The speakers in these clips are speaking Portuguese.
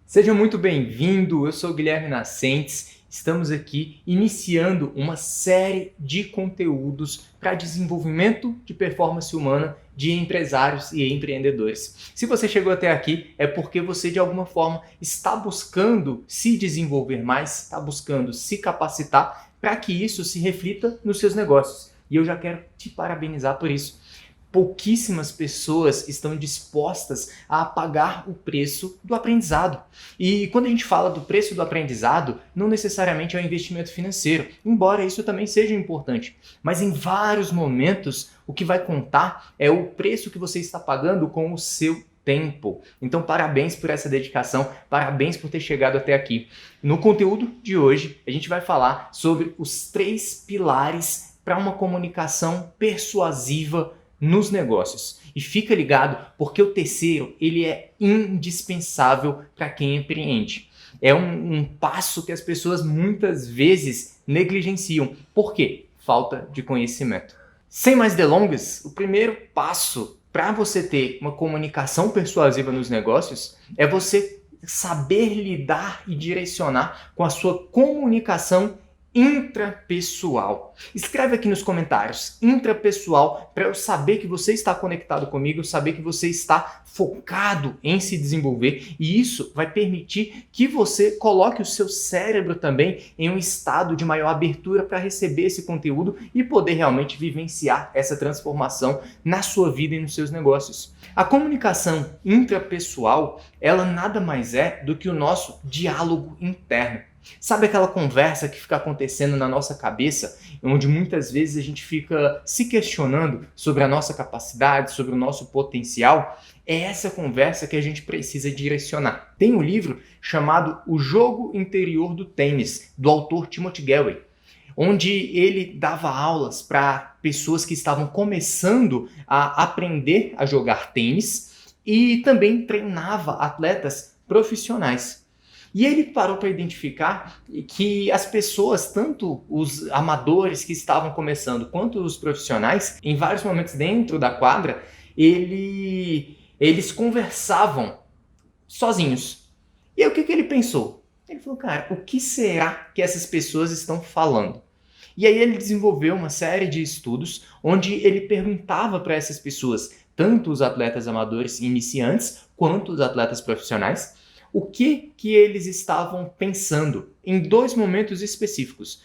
Seja muito bem-vindo, eu sou o Guilherme Nascentes, estamos aqui iniciando uma série de conteúdos para desenvolvimento de performance humana de empresários e empreendedores. Se você chegou até aqui, é porque você de alguma forma está buscando se desenvolver mais, está buscando se capacitar para que isso se reflita nos seus negócios. E eu já quero te parabenizar por isso. Pouquíssimas pessoas estão dispostas a pagar o preço do aprendizado. E quando a gente fala do preço do aprendizado, não necessariamente é o investimento financeiro, embora isso também seja importante. Mas em vários momentos, o que vai contar é o preço que você está pagando com o seu tempo. Então, parabéns por essa dedicação, parabéns por ter chegado até aqui. No conteúdo de hoje, a gente vai falar sobre os 3 pilares para uma comunicação persuasiva nos negócios. E fica ligado porque o terceiro ele é indispensável para quem empreende. É um passo que as pessoas muitas vezes negligenciam. Por quê? Falta de conhecimento. Sem mais delongas, o primeiro passo para você ter uma comunicação persuasiva nos negócios é você saber lidar e direcionar com a sua comunicação intrapessoal. Escreve aqui nos comentários, intrapessoal, para eu saber que você está conectado comigo, saber que você está focado em se desenvolver, e isso vai permitir que você coloque o seu cérebro também em um estado de maior abertura para receber esse conteúdo e poder realmente vivenciar essa transformação na sua vida e nos seus negócios. A comunicação intrapessoal, ela nada mais é do que o nosso diálogo interno. Sabe aquela conversa que fica acontecendo na nossa cabeça, onde muitas vezes a gente fica se questionando sobre a nossa capacidade, sobre o nosso potencial? É essa conversa que a gente precisa direcionar. Tem um livro chamado O Jogo Interior do Tênis, do autor Timothy Galway, onde ele dava aulas para pessoas que estavam começando a aprender a jogar tênis e também treinava atletas profissionais. E ele parou para identificar que as pessoas, tanto os amadores que estavam começando, quanto os profissionais, em vários momentos dentro da quadra, eles conversavam sozinhos. E aí o que ele pensou? Ele falou, cara, o que será que essas pessoas estão falando? E aí ele desenvolveu uma série de estudos onde ele perguntava para essas pessoas, tanto os atletas amadores iniciantes, quanto os atletas profissionais, o que eles estavam pensando em 2 momentos específicos.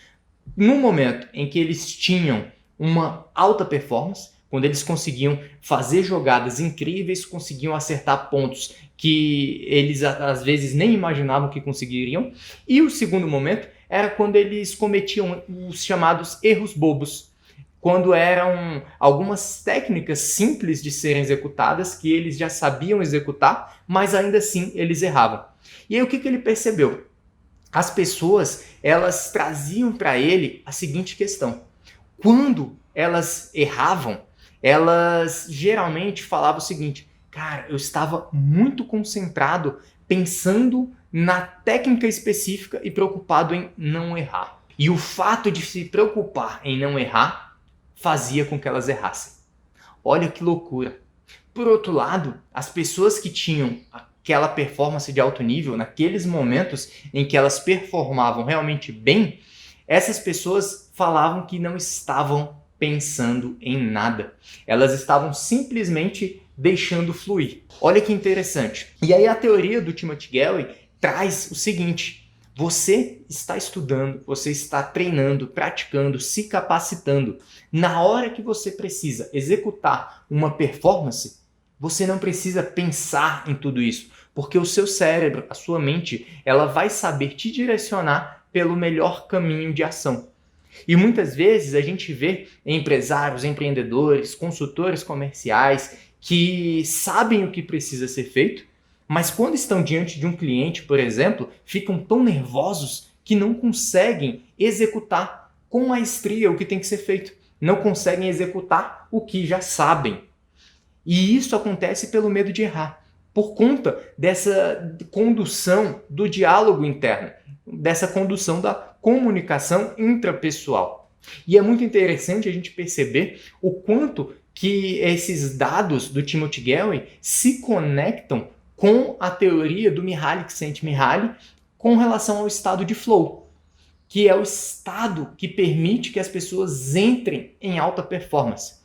No momento em que eles tinham uma alta performance, quando eles conseguiam fazer jogadas incríveis, conseguiam acertar pontos que eles às vezes nem imaginavam que conseguiriam. E o segundo momento era quando eles cometiam os chamados erros bobos, quando eram algumas técnicas simples de serem executadas, que eles já sabiam executar, mas ainda assim eles erravam. E aí o que ele percebeu? As pessoas, elas traziam para ele a seguinte questão. Quando elas erravam, elas geralmente falavam o seguinte, cara, eu estava muito concentrado pensando na técnica específica e preocupado em não errar. E o fato de se preocupar em não errar fazia com que elas errassem. Olha que loucura. Por outro lado, as pessoas que tinham aquela performance de alto nível, naqueles momentos em que elas performavam realmente bem, essas pessoas falavam que não estavam pensando em nada. Elas estavam simplesmente deixando fluir. Olha que interessante. E aí a teoria do Timothy Galway traz o seguinte: você está estudando, você está treinando, praticando, se capacitando. Na hora que você precisa executar uma performance, você não precisa pensar em tudo isso, porque o seu cérebro, a sua mente, ela vai saber te direcionar pelo melhor caminho de ação. E muitas vezes a gente vê empresários, empreendedores, consultores comerciais que sabem o que precisa ser feito, mas quando estão diante de um cliente, por exemplo, ficam tão nervosos que não conseguem executar com maestria o que tem que ser feito. Não conseguem executar o que já sabem. E isso acontece pelo medo de errar, por conta dessa condução do diálogo interno, dessa condução da comunicação intrapessoal. E é muito interessante a gente perceber o quanto que esses dados do Timothy Galway se conectam com a teoria do Mihaly Csikszentmihalyi com relação ao estado de flow, que é o estado que permite que as pessoas entrem em alta performance.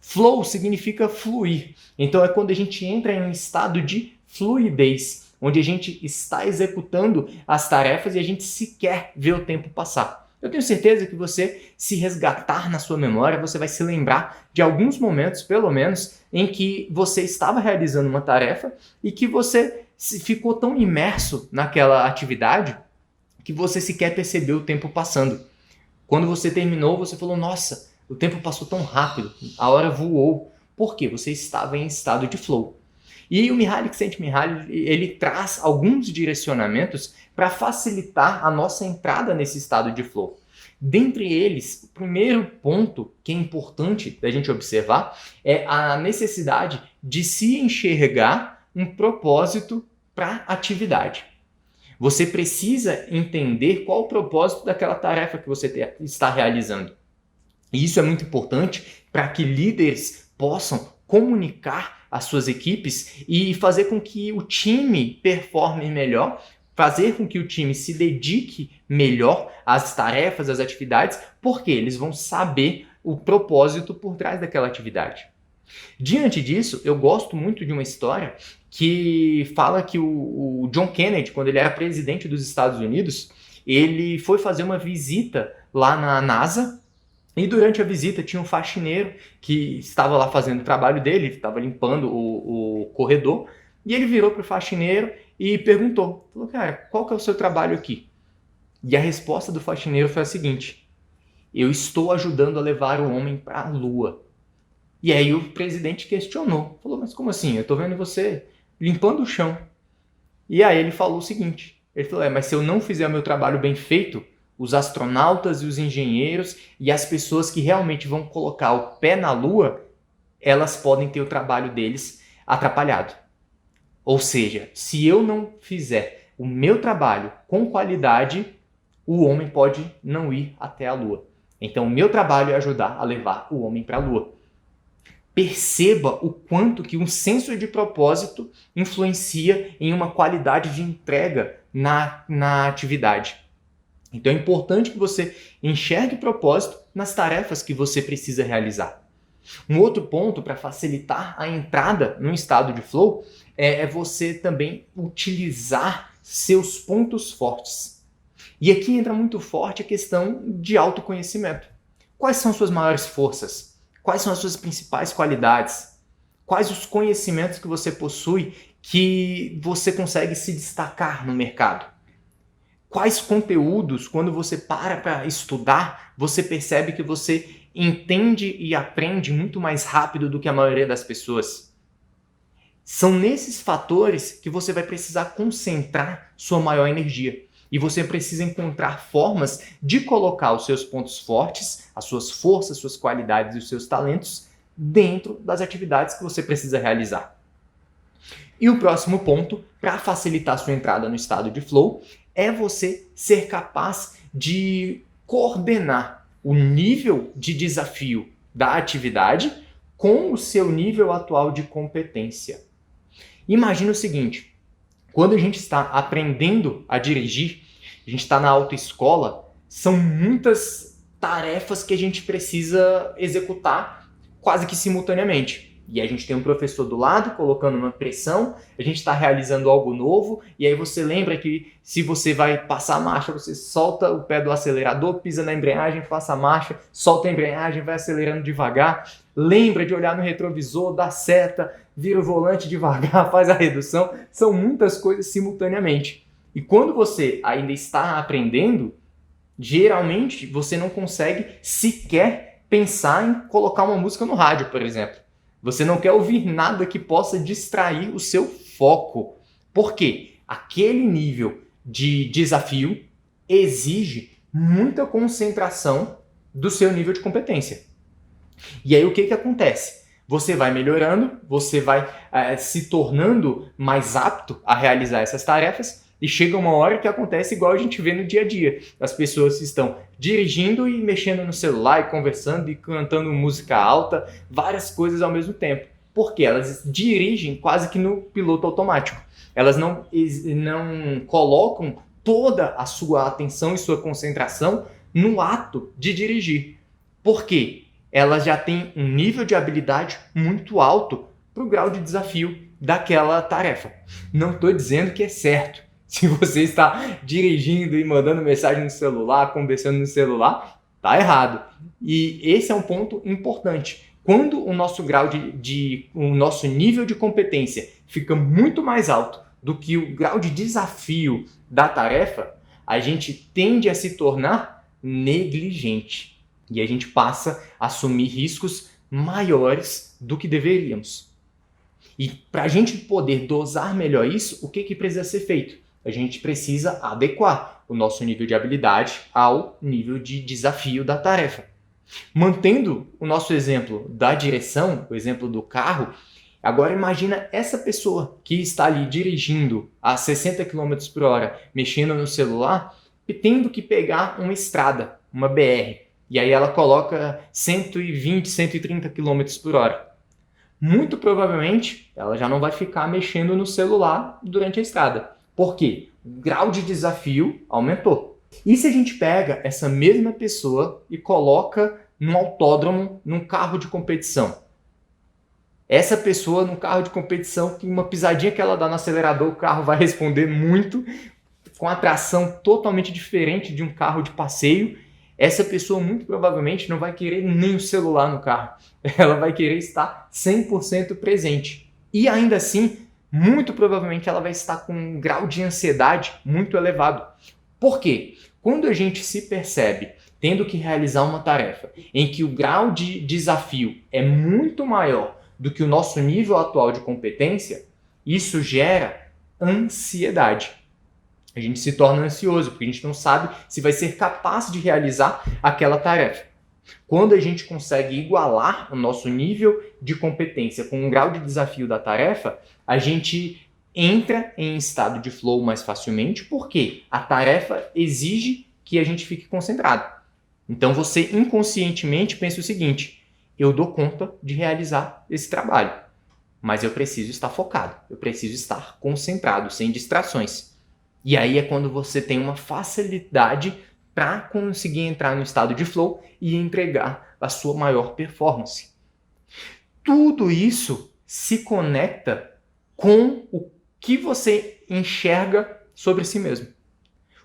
Flow significa fluir, então é quando a gente entra em um estado de fluidez, onde a gente está executando as tarefas e a gente sequer vê o tempo passar. Eu tenho certeza que você, se resgatar na sua memória, você vai se lembrar de alguns momentos, pelo menos, em que você estava realizando uma tarefa e que você ficou tão imerso naquela atividade que você sequer percebeu o tempo passando. Quando você terminou, você falou, nossa, o tempo passou tão rápido, a hora voou. Por quê? Você estava em estado de flow. E o Mihaly Csikszentmihalyi, ele traz alguns direcionamentos para facilitar a nossa entrada nesse estado de flow. Dentre eles, o primeiro ponto que é importante da gente observar é a necessidade de se enxergar um propósito para a atividade. Você precisa entender qual o propósito daquela tarefa que você está realizando. E isso é muito importante para que líderes possam comunicar as suas equipes e fazer com que o time performe melhor, fazer com que o time se dedique melhor às tarefas, às atividades, porque eles vão saber o propósito por trás daquela atividade. Diante disso, eu gosto muito de uma história que fala que o John Kennedy, quando ele era presidente dos Estados Unidos, ele foi fazer uma visita lá na NASA. E durante a visita tinha um faxineiro que estava lá fazendo o trabalho dele, estava limpando o corredor, e ele virou para o faxineiro e perguntou, falou, cara, qual que é o seu trabalho aqui? E a resposta do faxineiro foi a seguinte, eu estou ajudando a levar o homem para a Lua. E aí o presidente questionou, falou, mas como assim? Eu estou vendo você limpando o chão. E aí ele falou o seguinte, ele falou, mas se eu não fizer o meu trabalho bem feito, os astronautas e os engenheiros e as pessoas que realmente vão colocar o pé na Lua, elas podem ter o trabalho deles atrapalhado. Ou seja, se eu não fizer o meu trabalho com qualidade, o homem pode não ir até a Lua. Então, o meu trabalho é ajudar a levar o homem para a Lua. Perceba o quanto que um senso de propósito influencia em uma qualidade de entrega na atividade. Então é importante que você enxergue propósito nas tarefas que você precisa realizar. Um outro ponto para facilitar a entrada num estado de flow é você também utilizar seus pontos fortes. E aqui entra muito forte a questão de autoconhecimento. Quais são suas maiores forças? Quais são as suas principais qualidades? Quais os conhecimentos que você possui que você consegue se destacar no mercado? Quais conteúdos, quando você para estudar, você percebe que você entende e aprende muito mais rápido do que a maioria das pessoas? São nesses fatores que você vai precisar concentrar sua maior energia. E você precisa encontrar formas de colocar os seus pontos fortes, as suas forças, suas qualidades e os seus talentos dentro das atividades que você precisa realizar. E o próximo ponto, para facilitar sua entrada no estado de flow, é você ser capaz de coordenar o nível de desafio da atividade com o seu nível atual de competência. Imagina o seguinte, quando a gente está aprendendo a dirigir, a gente está na autoescola, são muitas tarefas que a gente precisa executar quase que simultaneamente. E a gente tem um professor do lado colocando uma pressão, a gente está realizando algo novo, e aí você lembra que se você vai passar a marcha, você solta o pé do acelerador, pisa na embreagem, passa a marcha, solta a embreagem, vai acelerando devagar, lembra de olhar no retrovisor, dá seta, vira o volante devagar, faz a redução, são muitas coisas simultaneamente. E quando você ainda está aprendendo, geralmente você não consegue sequer pensar em colocar uma música no rádio, por exemplo. Você não quer ouvir nada que possa distrair o seu foco. Por quê? Aquele nível de desafio exige muita concentração do seu nível de competência. E aí o que acontece? Você vai melhorando, você vai se tornando mais apto a realizar essas tarefas e chega uma hora que acontece igual a gente vê no dia a dia. As pessoas estão dirigindo e mexendo no celular, e conversando e cantando música alta, várias coisas ao mesmo tempo. Porque elas dirigem quase que no piloto automático. elas não colocam toda a sua atenção e sua concentração no ato de dirigir. Por quê? Elas já têm um nível de habilidade muito alto para o grau de desafio daquela tarefa. Não estou dizendo que é certo. Se você está dirigindo e mandando mensagem no celular, conversando no celular, tá errado. E esse é um ponto importante. Quando o nosso o nosso nível de competência fica muito mais alto do que o grau de desafio da tarefa, a gente tende a se tornar negligente. E a gente passa a assumir riscos maiores do que deveríamos. E para a gente poder dosar melhor isso, o que precisa ser feito? A gente precisa adequar o nosso nível de habilidade ao nível de desafio da tarefa. Mantendo o nosso exemplo da direção, o exemplo do carro, agora imagina essa pessoa que está ali dirigindo a 60 km por hora, mexendo no celular, e tendo que pegar uma estrada, uma BR. E aí ela coloca 120, 130 km por hora. Muito provavelmente ela já não vai ficar mexendo no celular durante a estrada. Por quê? O grau de desafio aumentou. E se a gente pega essa mesma pessoa e coloca num autódromo, num carro de competição? Essa pessoa num carro de competição, que uma pisadinha que ela dá no acelerador, o carro vai responder muito, com a tração totalmente diferente de um carro de passeio. Essa pessoa muito provavelmente não vai querer nem o celular no carro. Ela vai querer estar 100% presente. E ainda assim, muito provavelmente ela vai estar com um grau de ansiedade muito elevado. Por quê? Quando a gente se percebe tendo que realizar uma tarefa em que o grau de desafio é muito maior do que o nosso nível atual de competência, isso gera ansiedade. A gente se torna ansioso, porque a gente não sabe se vai ser capaz de realizar aquela tarefa. Quando a gente consegue igualar o nosso nível de competência com o grau de desafio da tarefa, a gente entra em estado de flow mais facilmente, porque a tarefa exige que a gente fique concentrado. Então você inconscientemente pensa o seguinte: eu dou conta de realizar esse trabalho, mas eu preciso estar focado, eu preciso estar concentrado, sem distrações. E aí é quando você tem uma facilidade para conseguir entrar no estado de flow e entregar a sua maior performance. Tudo isso se conecta com o que você enxerga sobre si mesmo.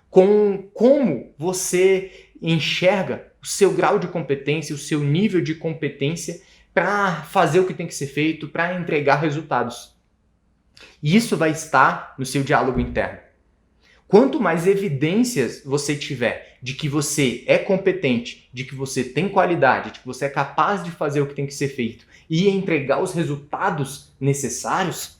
Com como você enxerga o seu grau de competência, o seu nível de competência para fazer o que tem que ser feito, para entregar resultados. E isso vai estar no seu diálogo interno. Quanto mais evidências você tiver de que você é competente, de que você tem qualidade, de que você é capaz de fazer o que tem que ser feito e entregar os resultados necessários,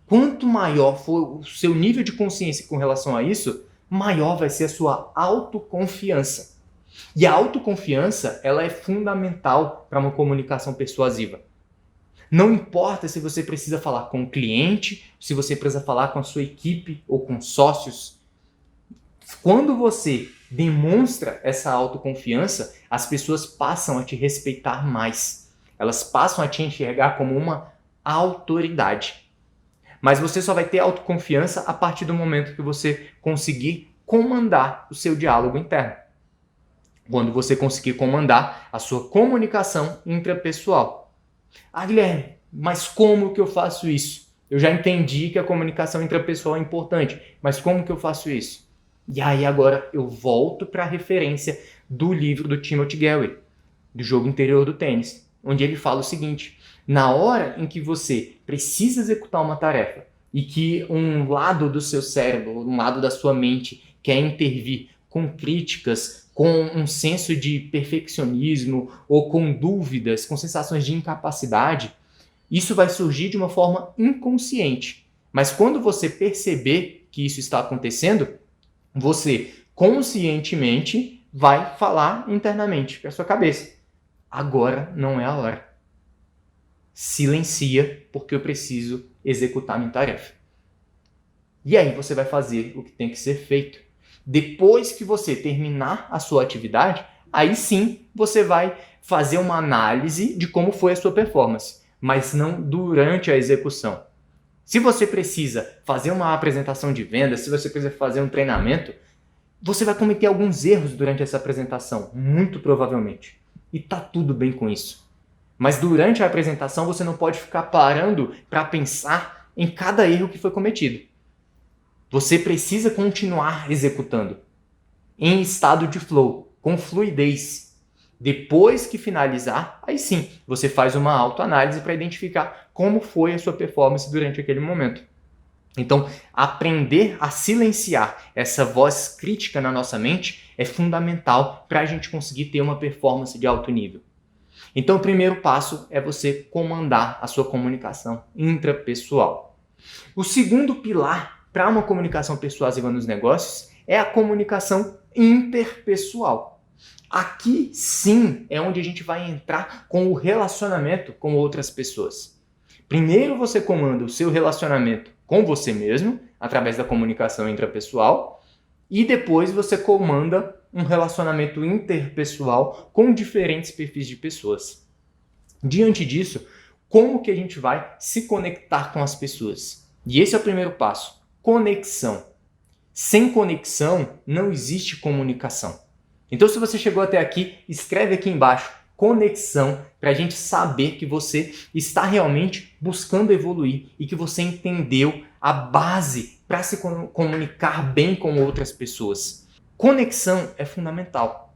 quanto maior for o seu nível de consciência com relação a isso, maior vai ser a sua autoconfiança. E a autoconfiança, ela é fundamental para uma comunicação persuasiva. Não importa se você precisa falar com o cliente, se você precisa falar com a sua equipe ou com sócios. Quando você demonstra essa autoconfiança, as pessoas passam a te respeitar mais. Elas passam a te enxergar como uma autoridade. Mas você só vai ter autoconfiança a partir do momento que você conseguir comandar o seu diálogo interno. Quando você conseguir comandar a sua comunicação intrapessoal. Ah, Guilherme, mas como que eu faço isso? Eu já entendi que a comunicação intrapessoal é importante, mas como que eu faço isso? E aí agora eu volto para a referência do livro do Timothy Garry, do Jogo Interior do Tênis, onde ele fala o seguinte: na hora em que você precisa executar uma tarefa e que um lado do seu cérebro, um lado da sua mente quer intervir com críticas, com um senso de perfeccionismo ou com dúvidas, com sensações de incapacidade, isso vai surgir de uma forma inconsciente. Mas quando você perceber que isso está acontecendo, você conscientemente vai falar internamente para a sua cabeça: agora não é a hora. Silencia, porque eu preciso executar minha tarefa. E aí você vai fazer o que tem que ser feito. Depois que você terminar a sua atividade, aí sim você vai fazer uma análise de como foi a sua performance, mas não durante a execução. Se você precisa fazer uma apresentação de venda, se você precisa fazer um treinamento, você vai cometer alguns erros durante essa apresentação, muito provavelmente. E tá tudo bem com isso. Mas durante a apresentação você não pode ficar parando para pensar em cada erro que foi cometido. Você precisa continuar executando em estado de flow, com fluidez. Depois que finalizar, aí sim, você faz uma autoanálise para identificar como foi a sua performance durante aquele momento. Então, aprender a silenciar essa voz crítica na nossa mente é fundamental para a gente conseguir ter uma performance de alto nível. Então, o primeiro passo é você comandar a sua comunicação intrapessoal. O segundo pilar para uma comunicação persuasiva nos negócios é a comunicação interpessoal. Aqui sim é onde a gente vai entrar com o relacionamento com outras pessoas. Primeiro você comanda o seu relacionamento com você mesmo, através da comunicação intrapessoal, e depois você comanda um relacionamento interpessoal com diferentes perfis de pessoas. Diante disso, como que a gente vai se conectar com as pessoas? E esse é o primeiro passo, conexão. Sem conexão, não existe comunicação. Então, se você chegou até aqui, escreve aqui embaixo, conexão, para a gente saber que você está realmente buscando evoluir e que você entendeu a base para se comunicar bem com outras pessoas. Conexão é fundamental.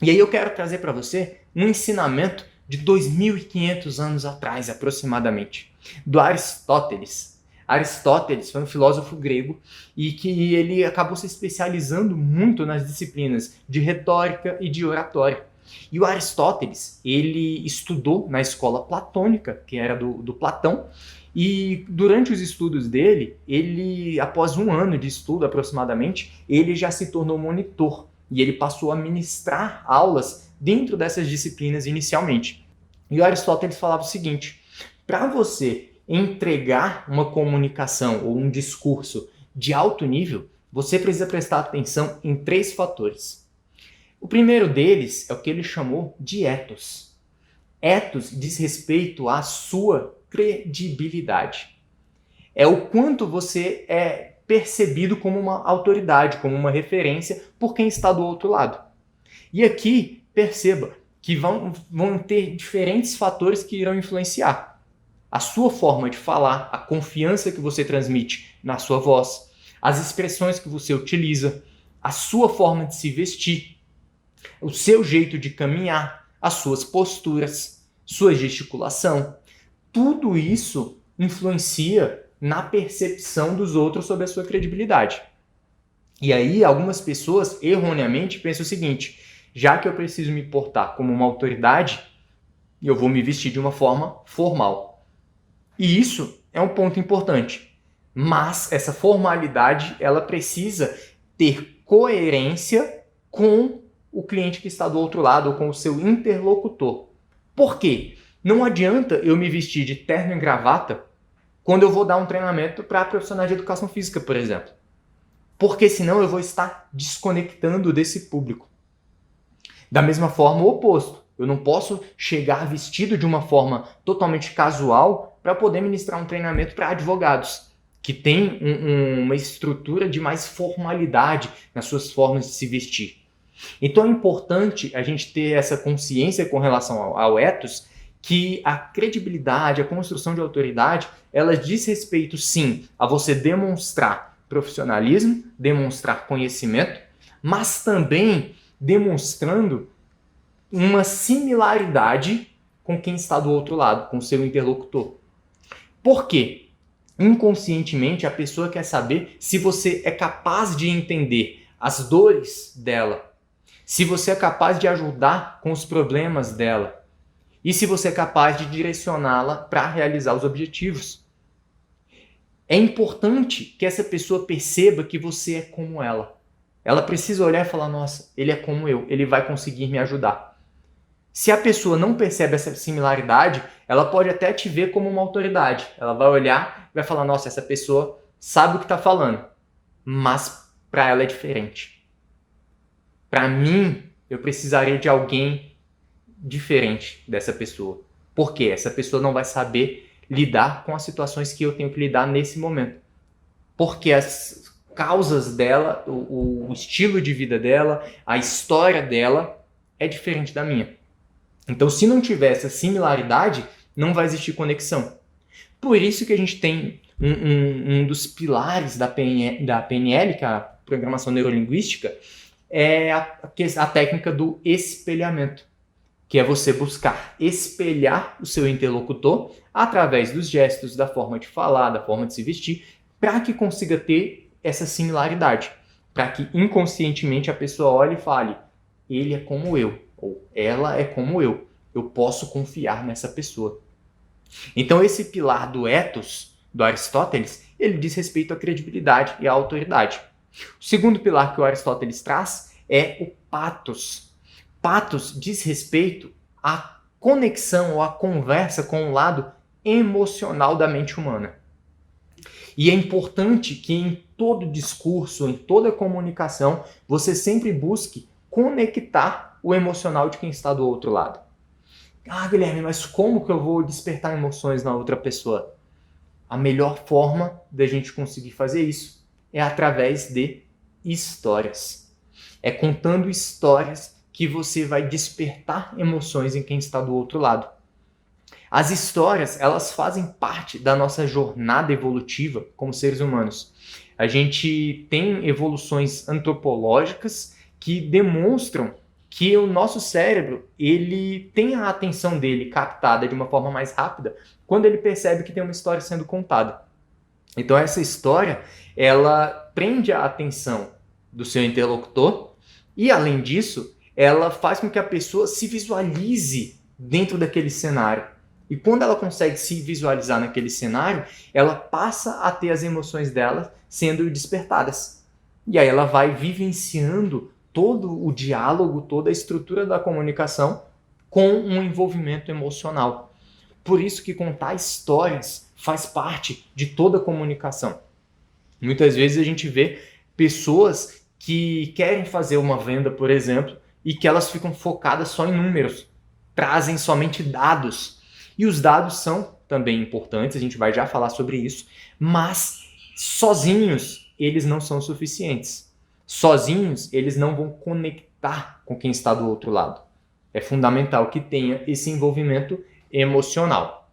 E aí eu quero trazer para você um ensinamento de 2.500 anos atrás, aproximadamente, do Aristóteles. Aristóteles foi um filósofo grego e que ele acabou se especializando muito nas disciplinas de retórica e de oratória. E o Aristóteles, ele estudou na escola platônica, que era do Platão, e durante os estudos dele, ele, após um ano de estudo aproximadamente, ele já se tornou monitor e ele passou a ministrar aulas dentro dessas disciplinas inicialmente. E o Aristóteles falava o seguinte: para você entregar uma comunicação ou um discurso de alto nível, você precisa prestar atenção em 3 fatores. O primeiro deles é o que ele chamou de ethos. Ethos diz respeito à sua credibilidade. É o quanto você é percebido como uma autoridade, como uma referência por quem está do outro lado. E aqui, perceba que vão ter diferentes fatores que irão influenciar. A sua forma de falar, a confiança que você transmite na sua voz, as expressões que você utiliza, a sua forma de se vestir, o seu jeito de caminhar, as suas posturas, sua gesticulação. Tudo isso influencia na percepção dos outros sobre a sua credibilidade. E aí, algumas pessoas erroneamente pensam o seguinte: já que eu preciso me portar como uma autoridade, eu vou me vestir de uma forma formal. E isso é um ponto importante. Mas essa formalidade, ela precisa ter coerência com o cliente que está do outro lado, ou com o seu interlocutor. Por quê? Não adianta eu me vestir de terno e gravata quando eu vou dar um treinamento para profissionais de educação física, por exemplo. Porque senão eu vou estar desconectando desse público. Da mesma forma, o oposto. Eu não posso chegar vestido de uma forma totalmente casual para poder ministrar um treinamento para advogados, que tem uma estrutura de mais formalidade nas suas formas de se vestir. Então é importante a gente ter essa consciência com relação ao ethos, que a credibilidade, a construção de autoridade, ela diz respeito sim a você demonstrar profissionalismo, demonstrar conhecimento, mas também demonstrando uma similaridade com quem está do outro lado, com o seu interlocutor. Por quê? Inconscientemente a pessoa quer saber se você é capaz de entender as dores dela, se você é capaz de ajudar com os problemas dela e se você é capaz de direcioná-la para realizar os objetivos. É importante que essa pessoa perceba que você é como ela. Ela precisa olhar e falar: nossa, ele é como eu, ele vai conseguir me ajudar. Se a pessoa não percebe essa similaridade, ela pode até te ver como uma autoridade. Ela vai olhar e vai falar: nossa, essa pessoa sabe o que está falando, mas para ela é diferente. Para mim, eu precisaria de alguém diferente dessa pessoa. Por quê? Essa pessoa não vai saber lidar com as situações que eu tenho que lidar nesse momento. Porque as causas dela, o estilo de vida dela, a história dela é diferente da minha. Então, se não tiver essa similaridade, não vai existir conexão. Por isso que a gente tem um dos pilares da PNL, que é a Programação Neurolinguística, é a técnica do espelhamento, que é você buscar espelhar o seu interlocutor através dos gestos, da forma de falar, da forma de se vestir, para que consiga ter essa similaridade, para que inconscientemente a pessoa olhe e fale, ele é como eu, ou ela é como eu posso confiar nessa pessoa. Então esse pilar do ethos, do Aristóteles, ele diz respeito à credibilidade e à autoridade. O segundo pilar que o Aristóteles traz é o pathos. Pathos diz respeito à conexão ou à conversa com o lado emocional da mente humana. E é importante que em todo discurso, em toda comunicação, você sempre busque conectar o emocional de quem está do outro lado. Ah, Guilherme, mas como que eu vou despertar emoções na outra pessoa? A melhor forma da gente conseguir fazer isso é através de histórias. É contando histórias que você vai despertar emoções em quem está do outro lado. As histórias, elas fazem parte da nossa jornada evolutiva como seres humanos. A gente tem evoluções antropológicas que demonstram que o nosso cérebro, ele tem a atenção dele captada de uma forma mais rápida quando ele percebe que tem uma história sendo contada. Então essa história, ela prende a atenção do seu interlocutor e, além disso, ela faz com que a pessoa se visualize dentro daquele cenário. E quando ela consegue se visualizar naquele cenário, ela passa a ter as emoções dela sendo despertadas. E aí ela vai vivenciando todo o diálogo, toda a estrutura da comunicação com um envolvimento emocional. Por isso que contar histórias faz parte de toda a comunicação. Muitas vezes a gente vê pessoas que querem fazer uma venda, por exemplo, e que elas ficam focadas só em números, trazem somente dados. E os dados são também importantes, a gente vai já falar sobre isso, mas sozinhos eles não são suficientes. Sozinhos eles não vão conectar com quem está do outro lado. É fundamental que tenha esse envolvimento emocional.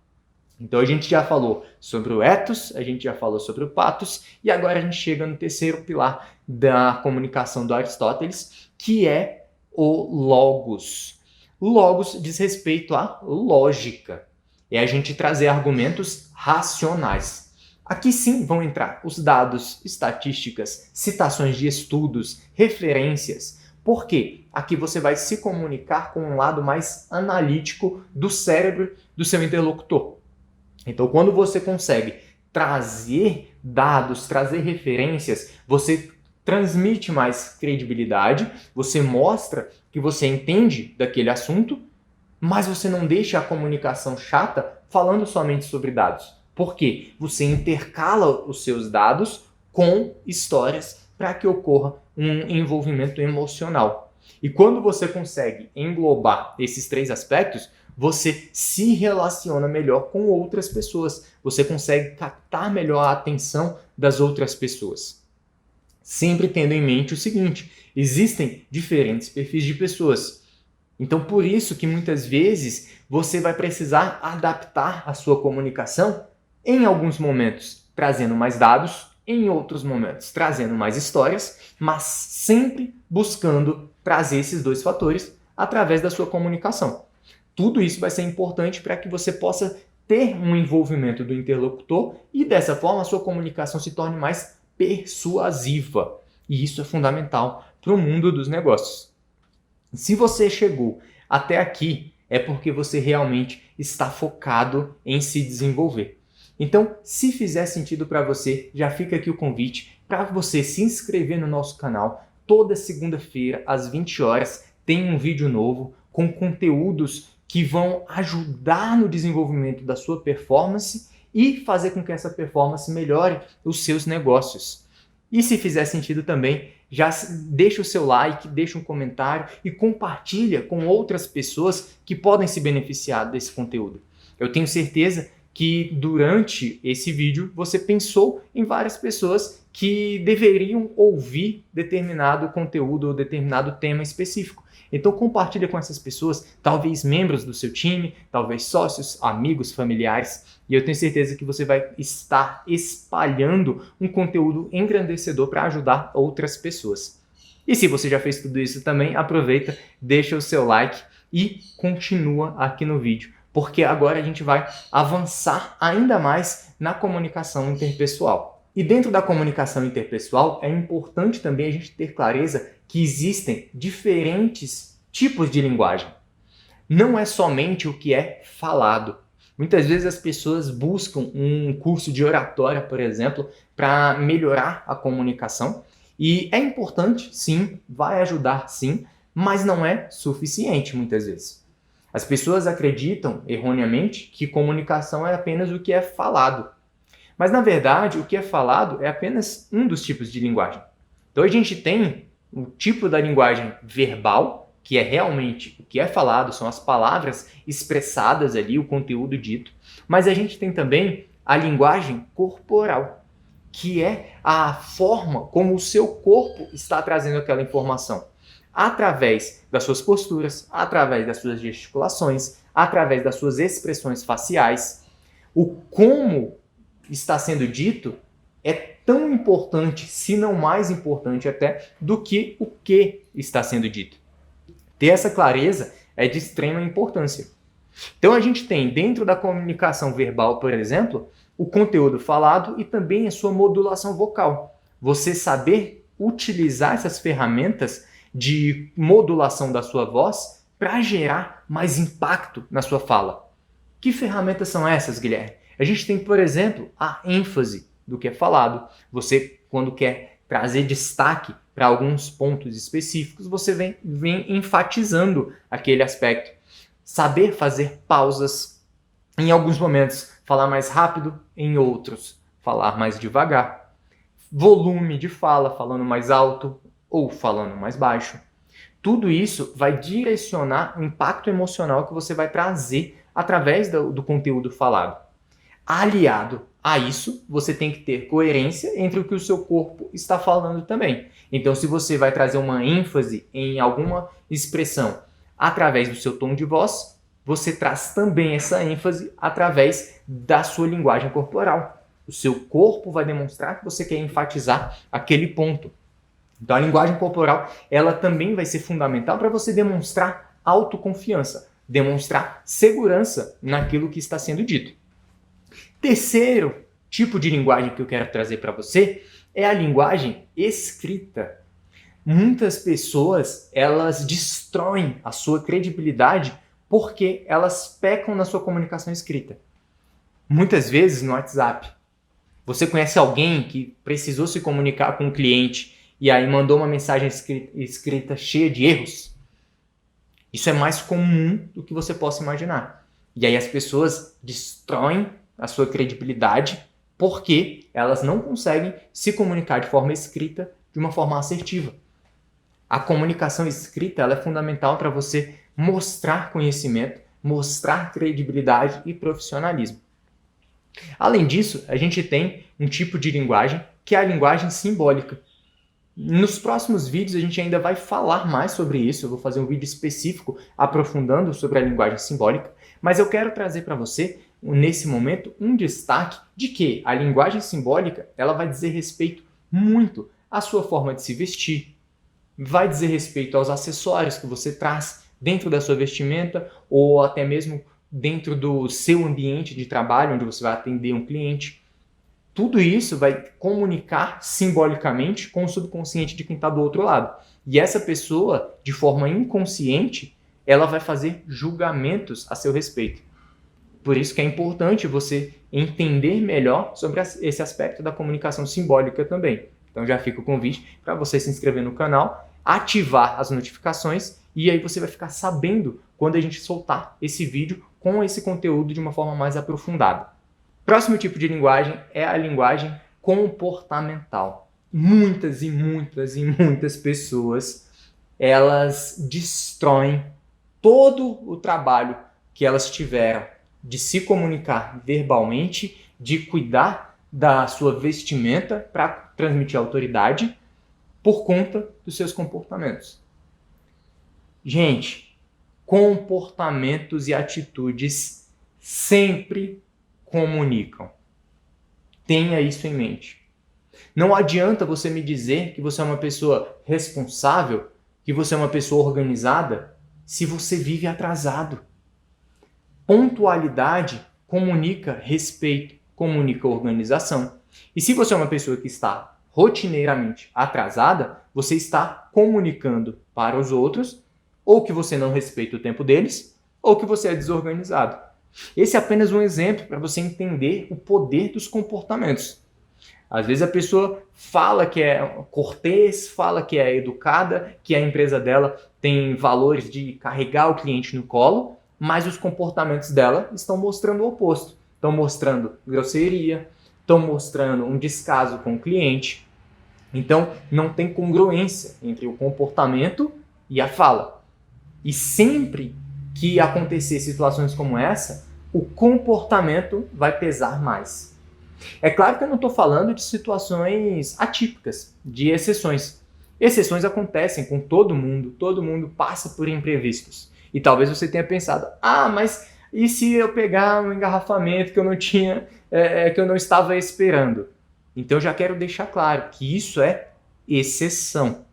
Então a gente já falou sobre o ethos, a gente já falou sobre o pathos, e agora a gente chega no terceiro pilar da comunicação do Aristóteles, que é o logos. O logos diz respeito à lógica. É a gente trazer argumentos racionais. Aqui sim vão entrar os dados, estatísticas, citações de estudos, referências. Por quê? Aqui você vai se comunicar com um lado mais analítico do cérebro do seu interlocutor. Então, quando você consegue trazer dados, trazer referências, você transmite mais credibilidade, você mostra que você entende daquele assunto, mas você não deixa a comunicação chata falando somente sobre dados. Por quê? Você intercala os seus dados com histórias para que ocorra um envolvimento emocional. E quando você consegue englobar esses três aspectos, você se relaciona melhor com outras pessoas. Você consegue captar melhor a atenção das outras pessoas. Sempre tendo em mente o seguinte, existem diferentes perfis de pessoas. Então, por isso que muitas vezes você vai precisar adaptar a sua comunicação em alguns momentos, trazendo mais dados, em outros momentos, trazendo mais histórias, mas sempre buscando trazer esses dois fatores através da sua comunicação. Tudo isso vai ser importante para que você possa ter um envolvimento do interlocutor e, dessa forma, a sua comunicação se torne mais persuasiva. E isso é fundamental para o mundo dos negócios. Se você chegou até aqui, é porque você realmente está focado em se desenvolver. Então, se fizer sentido para você, já fica aqui o convite para você se inscrever no nosso canal. Toda segunda-feira, às 20 horas, tem um vídeo novo com conteúdos que vão ajudar no desenvolvimento da sua performance e fazer com que essa performance melhore os seus negócios. E se fizer sentido também, já deixa o seu like, deixa um comentário e compartilha com outras pessoas que podem se beneficiar desse conteúdo. Eu tenho certeza que durante esse vídeo você pensou em várias pessoas que deveriam ouvir determinado conteúdo ou determinado tema específico. Então compartilha com essas pessoas, talvez membros do seu time, talvez sócios, amigos, familiares, e eu tenho certeza que você vai estar espalhando um conteúdo engrandecedor para ajudar outras pessoas. E se você já fez tudo isso também, aproveita, deixa o seu like e continua aqui no vídeo, porque agora a gente vai avançar ainda mais na comunicação interpessoal. E dentro da comunicação interpessoal é importante também a gente ter clareza que existem diferentes tipos de linguagem. Não é somente o que é falado. Muitas vezes as pessoas buscam um curso de oratória, por exemplo, para melhorar a comunicação. E é importante, sim, vai ajudar, sim, mas não é suficiente muitas vezes. As pessoas acreditam, erroneamente, que comunicação é apenas o que é falado. Mas, na verdade, o que é falado é apenas um dos tipos de linguagem. Então, a gente tem o tipo da linguagem verbal, que é realmente o que é falado, são as palavras expressadas ali, o conteúdo dito. Mas a gente tem também a linguagem corporal, que é a forma como o seu corpo está trazendo aquela informação. Através das suas posturas, através das suas gesticulações, através das suas expressões faciais. O como está sendo dito é tão importante, se não mais importante até, do que o que está sendo dito. Ter essa clareza é de extrema importância. Então a gente tem dentro da comunicação verbal, por exemplo, o conteúdo falado e também a sua modulação vocal. Você saber utilizar essas ferramentas de modulação da sua voz para gerar mais impacto na sua fala. Que ferramentas são essas, Guilherme? A gente tem, por exemplo, a ênfase do que é falado. Você, quando quer trazer destaque para alguns pontos específicos, você vem enfatizando aquele aspecto. Saber fazer pausas em alguns momentos, falar mais rápido, em outros, falar mais devagar. Volume de fala, falando mais alto ou falando mais baixo. Tudo isso vai direcionar o impacto emocional que você vai trazer através do conteúdo falado. Aliado a isso, você tem que ter coerência entre o que o seu corpo está falando também. Então, se você vai trazer uma ênfase em alguma expressão através do seu tom de voz, você traz também essa ênfase através da sua linguagem corporal. O seu corpo vai demonstrar que você quer enfatizar aquele ponto. Então, a linguagem corporal, ela também vai ser fundamental para você demonstrar autoconfiança, demonstrar segurança naquilo que está sendo dito. Terceiro tipo de linguagem que eu quero trazer para você é a linguagem escrita. Muitas pessoas, elas destroem a sua credibilidade porque elas pecam na sua comunicação escrita. Muitas vezes no WhatsApp, você conhece alguém que precisou se comunicar com um cliente e aí mandou uma mensagem escrita cheia de erros? Isso é mais comum do que você possa imaginar. E aí as pessoas destroem a sua credibilidade porque elas não conseguem se comunicar de forma escrita, de uma forma assertiva. A comunicação escrita ela é fundamental para você mostrar conhecimento, mostrar credibilidade e profissionalismo. Além disso, a gente tem um tipo de linguagem que é a linguagem simbólica. Nos próximos vídeos a gente ainda vai falar mais sobre isso, eu vou fazer um vídeo específico aprofundando sobre a linguagem simbólica, mas eu quero trazer para você, nesse momento, um destaque de que a linguagem simbólica ela vai dizer respeito muito à sua forma de se vestir, vai dizer respeito aos acessórios que você traz dentro da sua vestimenta ou até mesmo dentro do seu ambiente de trabalho, onde você vai atender um cliente. Tudo isso vai comunicar simbolicamente com o subconsciente de quem está do outro lado. E essa pessoa, de forma inconsciente, ela vai fazer julgamentos a seu respeito. Por isso que é importante você entender melhor sobre esse aspecto da comunicação simbólica também. Então já fica o convite para você se inscrever no canal, ativar as notificações e aí você vai ficar sabendo quando a gente soltar esse vídeo com esse conteúdo de uma forma mais aprofundada. Próximo tipo de linguagem é a linguagem comportamental. Muitas e muitas e muitas pessoas, elas destroem todo o trabalho que elas tiveram de se comunicar verbalmente, de cuidar da sua vestimenta para transmitir autoridade por conta dos seus comportamentos. Gente, comportamentos e atitudes sempre comunicam. Tenha isso em mente. Não adianta você me dizer que você é uma pessoa responsável, que você é uma pessoa organizada, se você vive atrasado. Pontualidade comunica respeito, comunica organização. E se você é uma pessoa que está rotineiramente atrasada, você está comunicando para os outros ou que você não respeita o tempo deles, ou que você é desorganizado. Esse é apenas um exemplo para você entender o poder dos comportamentos. Às vezes a pessoa fala que é cortês, fala que é educada, que a empresa dela tem valores de carregar o cliente no colo, mas os comportamentos dela estão mostrando o oposto. Estão mostrando grosseria, estão mostrando um descaso com o cliente. Então, não tem congruência entre o comportamento e a fala. E sempre que acontecer situações como essa, o comportamento vai pesar mais. É claro que eu não estou falando de situações atípicas, de exceções. Exceções acontecem com todo mundo passa por imprevistos. E talvez você tenha pensado, mas e se eu pegar um engarrafamento que eu não tinha, que eu não estava esperando? Então eu já quero deixar claro que isso é exceção.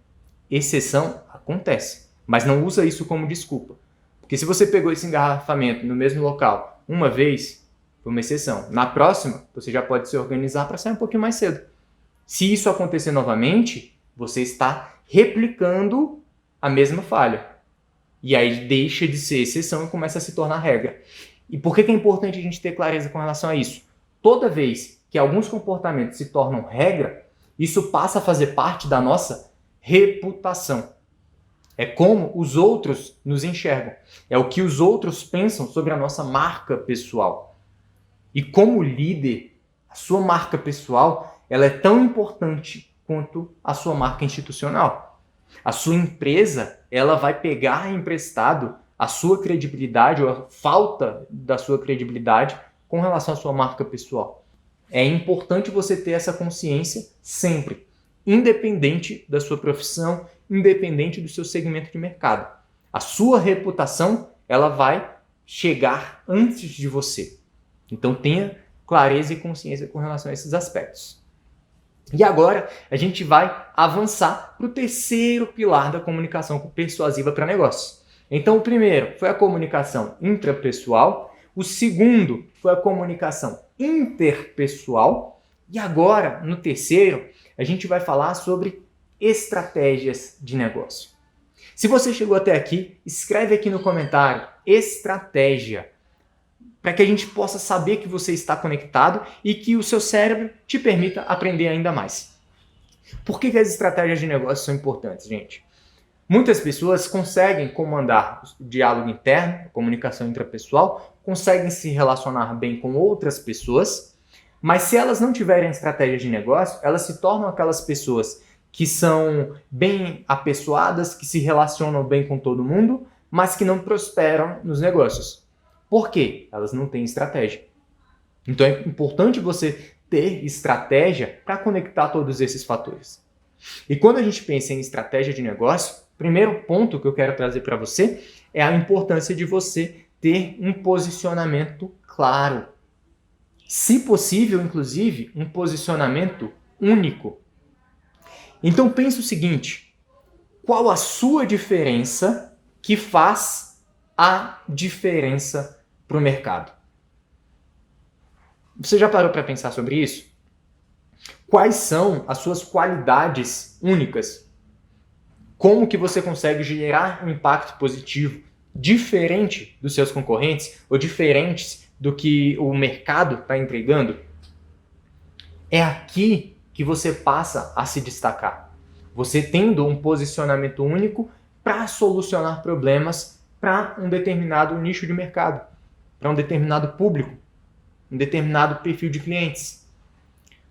Exceção acontece, mas não usa isso como desculpa. Porque se você pegou esse engarrafamento no mesmo local uma vez, foi uma exceção. Na próxima, você já pode se organizar para sair um pouquinho mais cedo. Se isso acontecer novamente, você está replicando a mesma falha. E aí deixa de ser exceção e começa a se tornar regra. E por que é importante a gente ter clareza com relação a isso? Toda vez que alguns comportamentos se tornam regra, isso passa a fazer parte da nossa reputação. É como os outros nos enxergam. É o que os outros pensam sobre a nossa marca pessoal. E como líder, a sua marca pessoal ela é tão importante quanto a sua marca institucional. A sua empresa ela vai pegar emprestado a sua credibilidade ou a falta da sua credibilidade com relação à sua marca pessoal. É importante você ter essa consciência sempre, independente da sua profissão, independente do seu segmento de mercado. A sua reputação ela vai chegar antes de você. Então tenha clareza e consciência com relação a esses aspectos. E agora a gente vai avançar para o terceiro pilar da comunicação persuasiva para negócios. Então o primeiro foi a comunicação intrapessoal, o segundo foi a comunicação interpessoal e agora no terceiro a gente vai falar sobre estratégias de negócio. Se você chegou até aqui, escreve aqui no comentário estratégia, para que a gente possa saber que você está conectado e que o seu cérebro te permita aprender ainda mais. Por que as estratégias de negócio são importantes, gente? Muitas pessoas conseguem comandar o diálogo interno, a comunicação intrapessoal, conseguem se relacionar bem com outras pessoas, mas se elas não tiverem estratégias de negócio, elas se tornam aquelas pessoas que são bem apessoadas, que se relacionam bem com todo mundo, mas que não prosperam nos negócios. Por quê? Elas não têm estratégia. Então é importante você ter estratégia para conectar todos esses fatores. E quando a gente pensa em estratégia de negócio, o primeiro ponto que eu quero trazer para você é a importância de você ter um posicionamento claro. Se possível, inclusive, um posicionamento único. Então pense o seguinte, qual a sua diferença que faz a diferença para o mercado? Você já parou para pensar sobre isso? Quais são as suas qualidades únicas? Como que você consegue gerar um impacto positivo diferente dos seus concorrentes ou diferentes do que o mercado está entregando? É aqui que você passa a se destacar. Você tendo um posicionamento único para solucionar problemas para um determinado nicho de mercado, para um determinado público, um determinado perfil de clientes.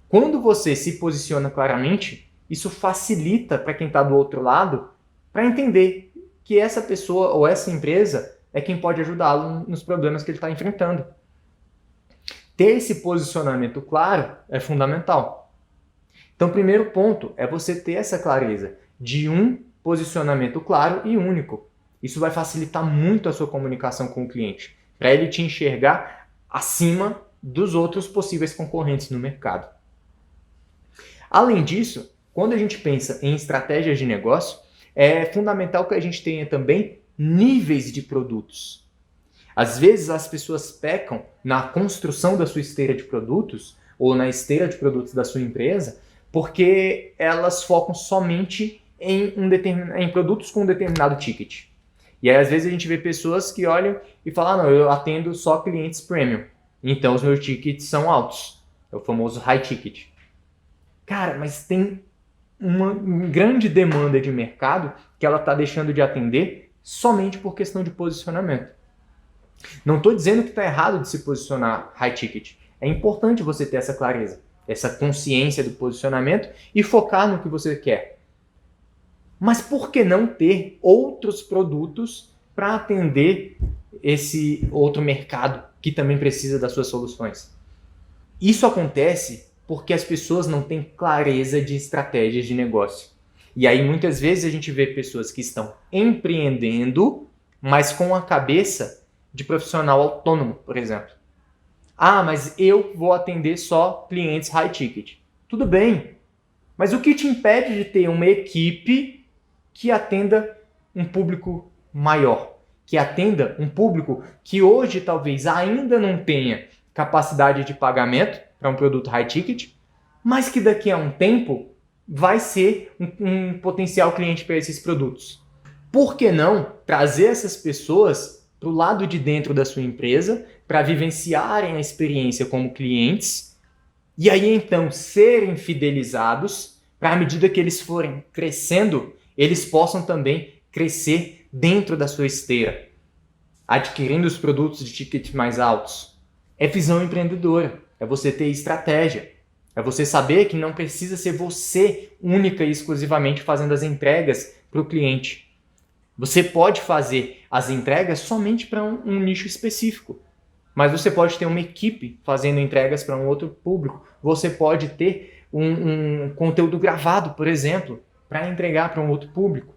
Quando você se posiciona claramente, isso facilita para quem está do outro lado para entender que essa pessoa ou essa empresa é quem pode ajudá-lo nos problemas que ele está enfrentando. ter esse posicionamento claro é fundamental. Então, o primeiro ponto é você ter essa clareza de um posicionamento claro e único. Isso vai facilitar muito a sua comunicação com o cliente, para ele te enxergar acima dos outros possíveis concorrentes no mercado. Além disso, quando a gente pensa em estratégias de negócio, é fundamental que a gente tenha também níveis de produtos. Às vezes as pessoas pecam na construção da sua esteira de produtos ou na esteira de produtos da sua empresa porque elas focam somente em produtos com um determinado ticket. E aí às vezes a gente vê pessoas que olham e falam, não, eu atendo só clientes premium, então os meus tickets são altos, é o famoso high ticket. Cara, mas tem uma grande demanda de mercado que ela está deixando de atender somente por questão de posicionamento. Não estou dizendo que está errado de se posicionar high ticket. É importante você ter essa clareza, essa consciência do posicionamento e focar no que você quer. Mas por que não ter outros produtos para atender esse outro mercado que também precisa das suas soluções? Isso acontece porque as pessoas não têm clareza de estratégias de negócio. E aí muitas vezes a gente vê pessoas que estão empreendendo, mas com a cabeça de profissional autônomo, por exemplo. Ah, mas eu vou atender só clientes high ticket. Tudo bem, mas o que te impede de ter uma equipe que atenda um público maior? Que atenda um público que hoje talvez ainda não tenha capacidade de pagamento para um produto high ticket, mas que daqui a um tempo vai ser um potencial cliente para esses produtos. Por que não trazer essas pessoas para o lado de dentro da sua empresa para vivenciarem a experiência como clientes e aí então serem fidelizados para, à medida que eles forem crescendo, eles possam também crescer dentro da sua esteira, adquirindo os produtos de tickets mais altos. É visão empreendedora, é você ter estratégia, é você saber que não precisa ser você única e exclusivamente fazendo as entregas para o cliente. Você pode fazer as entregas somente para um nicho específico, mas você pode ter uma equipe fazendo entregas para um outro público. Você pode ter um conteúdo gravado, por exemplo, para entregar para um outro público,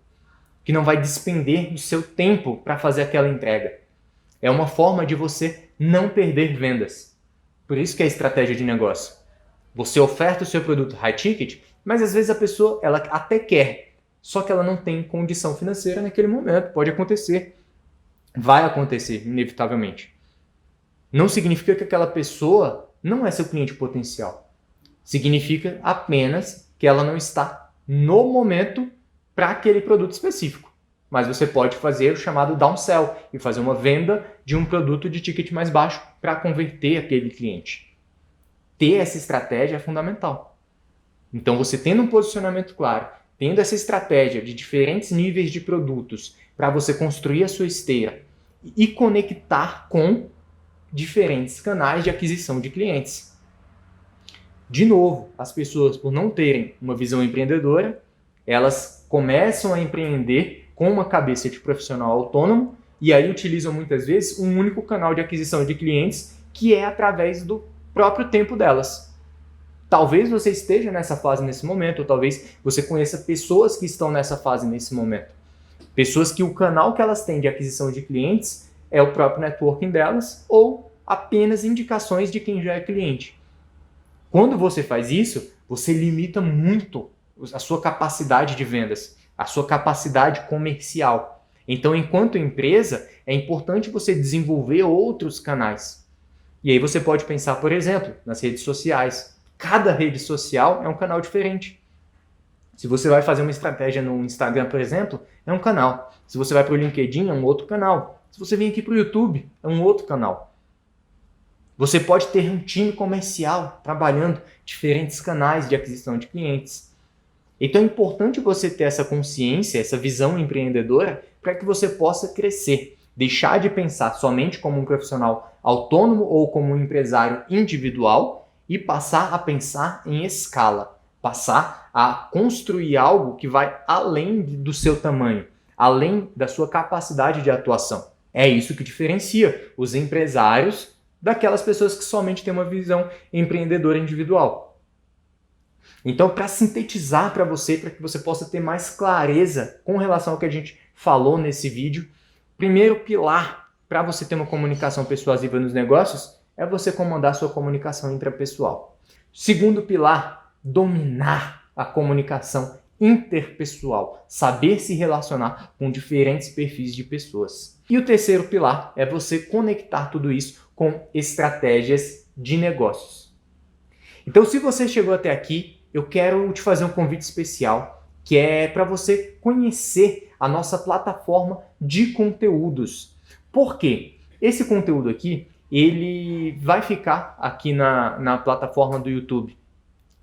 que não vai despender do seu tempo para fazer aquela entrega. É uma forma de você não perder vendas. Por isso que é estratégia de negócio. Você oferta o seu produto high ticket, mas às vezes a pessoa ela até quer, só que ela não tem condição financeira naquele momento. Pode acontecer. Vai acontecer, inevitavelmente. Não significa que aquela pessoa não é seu cliente potencial. Significa apenas que ela não está no momento para aquele produto específico. Mas você pode fazer o chamado downsell e fazer uma venda de um produto de ticket mais baixo para converter aquele cliente. Ter essa estratégia é fundamental. Então, você tendo um posicionamento claro, tendo essa estratégia de diferentes níveis de produtos para você construir a sua esteira e conectar com diferentes canais de aquisição de clientes. De novo, as pessoas, por não terem uma visão empreendedora, elas começam a empreender com uma cabeça de profissional autônomo e aí utilizam muitas vezes um único canal de aquisição de clientes, que é através do próprio tempo delas. Talvez você esteja nessa fase nesse momento, ou talvez você conheça pessoas que estão nessa fase nesse momento. Pessoas que o canal que elas têm de aquisição de clientes é o próprio networking delas ou apenas indicações de quem já é cliente. Quando você faz isso, você limita muito a sua capacidade de vendas, a sua capacidade comercial. Então, enquanto empresa, é importante você desenvolver outros canais. E aí você pode pensar, por exemplo, nas redes sociais. Cada rede social é um canal diferente. Se você vai fazer uma estratégia no Instagram, por exemplo, é um canal. Se você vai para o LinkedIn, é um outro canal. Se você vem aqui para o YouTube, é um outro canal. Você pode ter um time comercial trabalhando diferentes canais de aquisição de clientes. Então é importante você ter essa consciência, essa visão empreendedora para que você possa crescer. Deixar de pensar somente como um profissional autônomo ou como um empresário individual e passar a pensar em escala. Passar a construir algo que vai além do seu tamanho, além da sua capacidade de atuação. É isso que diferencia os empresários daquelas pessoas que somente têm uma visão empreendedora individual. Então, para sintetizar para você, para que você possa ter mais clareza com relação ao que a gente falou nesse vídeo, primeiro pilar para você ter uma comunicação persuasiva nos negócios é você comandar sua comunicação intrapessoal. Segundo pilar, dominar a comunicação interpessoal, saber se relacionar com diferentes perfis de pessoas. E o terceiro pilar é você conectar tudo isso com estratégias de negócios. Então, se você chegou até aqui, eu quero te fazer um convite especial, que é para você conhecer a nossa plataforma de conteúdos. Por quê? Esse conteúdo aqui, ele vai ficar aqui na plataforma do YouTube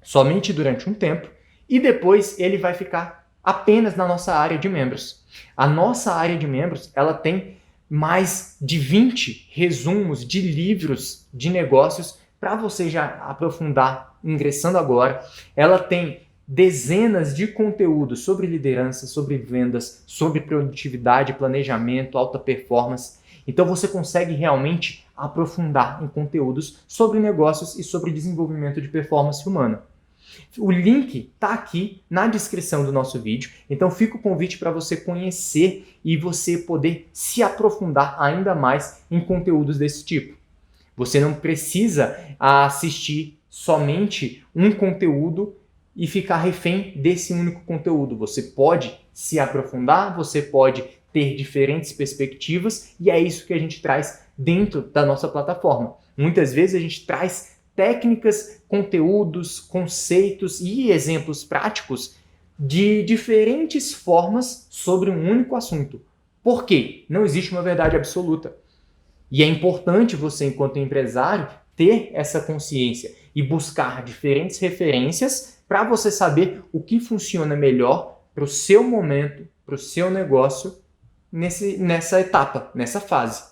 somente durante um tempo e depois ele vai ficar apenas na nossa área de membros. A nossa área de membros, ela tem mais de 20 resumos de livros de negócios para você já aprofundar ingressando agora. Ela tem dezenas de conteúdos sobre liderança, sobre vendas, sobre produtividade, planejamento, alta performance. Então você consegue realmente aprofundar em conteúdos sobre negócios e sobre desenvolvimento de performance humana. O link está aqui na descrição do nosso vídeo, então fica o convite para você conhecer e você poder se aprofundar ainda mais em conteúdos desse tipo. Você não precisa assistir somente um conteúdo e ficar refém desse único conteúdo. Você pode se aprofundar, você pode ter diferentes perspectivas e é isso que a gente traz dentro da nossa plataforma. Muitas vezes a gente traz técnicas, conteúdos, conceitos e exemplos práticos de diferentes formas sobre um único assunto. Por quê? Não existe uma verdade absoluta. E é importante você, enquanto empresário, ter essa consciência e buscar diferentes referências para você saber o que funciona melhor para o seu momento, para o seu negócio nessa etapa, nessa fase.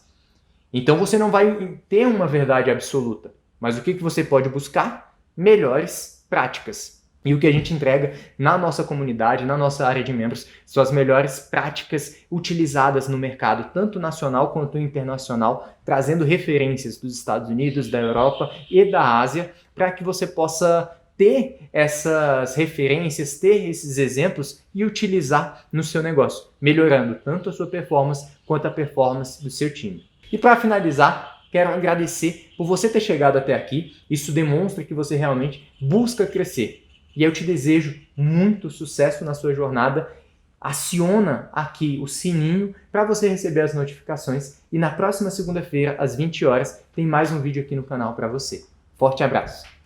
Então você não vai ter uma verdade absoluta, mas o que você pode buscar? Melhores práticas. E o que a gente entrega na nossa comunidade, na nossa área de membros, são as melhores práticas utilizadas no mercado, tanto nacional quanto internacional, trazendo referências dos Estados Unidos, da Europa e da Ásia, para que você possa ter essas referências, ter esses exemplos e utilizar no seu negócio, melhorando tanto a sua performance quanto a performance do seu time. E para finalizar, quero agradecer por você ter chegado até aqui. Isso demonstra que você realmente busca crescer. E eu te desejo muito sucesso na sua jornada. Aciona aqui o sininho para você receber as notificações. E na próxima segunda-feira, às 20 horas, tem mais um vídeo aqui no canal para você. Forte abraço!